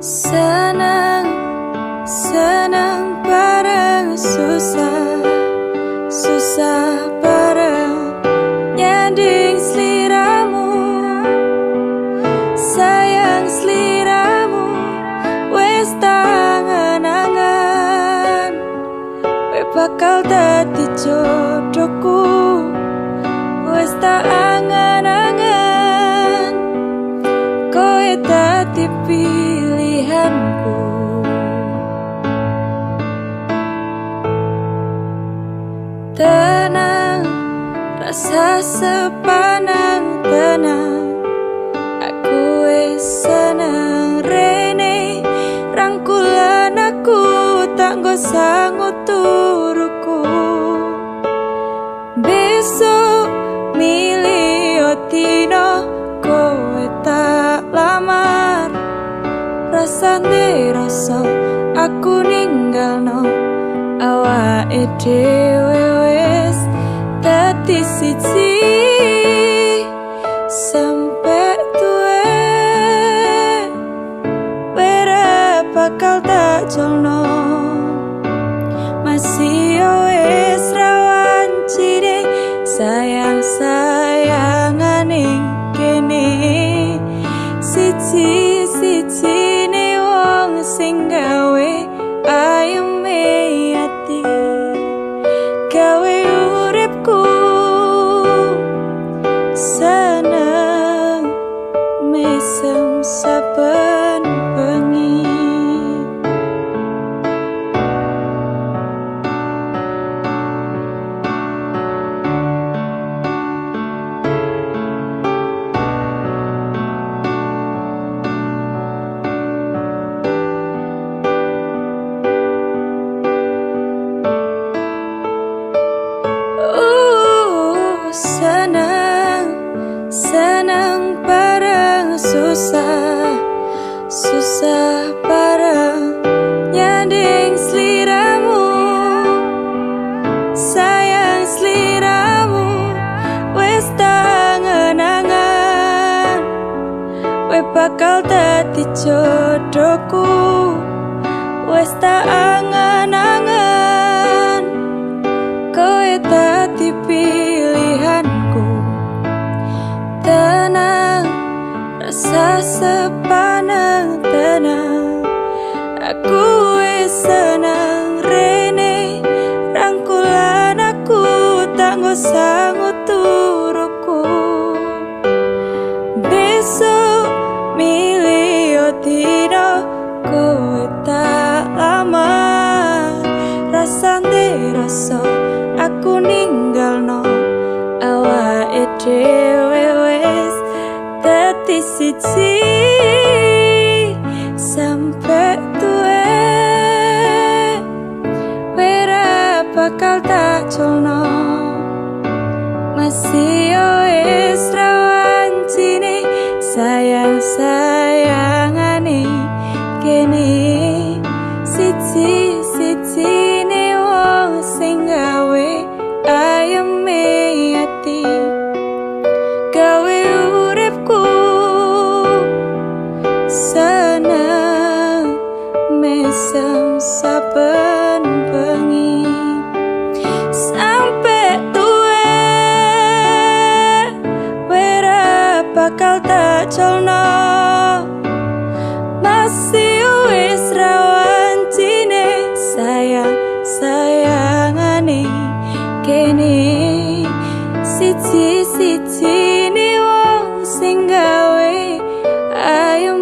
Senang, senang bareng susah, susah bareng nyanding seliramu. Sayang seliramu wes tangan-angan, we bakal dadi jodohku. Wes tak angan-angan, koe dadi pilihanku. Tenang, rasa sepanang tenang, aku wis seneng rene. Rangkulan aku tak nggo sangut turuku. Besok milih dino kowe tak lamar. Rasane rasa aku ninggalno awake dhewe wis dadi siji. Sampai tuwek wera bakal tak jolno. Masih wis rawan ciri sayang-sayangane kene. Siji-sijine wong sing gawe ayeme ati, gawe uripku seneng mesem saben bengi. Senang, senang bareng susah, susah bareng nyanding seliramu. Sayang seliramu wes tangan-angan, we bakal dadi jodohku. Wes tak angan-angan, koe dadi pilihanku. Tenang, rasa sepanang tenang, aku wis seneng rene. Rangkulan aku tak nggo sangut turuku. Besok milih dino kowe tak lamar. Rasane rasa aku ninggalno awake dhewe wis dadi siji. Sampai tuwek wera bakal tak jolno. Masih wis rawan cine sayang-sayangane kene. Siji-sijine wong sing gawe ayeme ati, gawe uripku seneng mesem saben bengi. Sampai tuwek wera bakal tak jolno. Masih wis rawan cine sayang-sayangane kene. Siji-sijine wong sing gawe ayem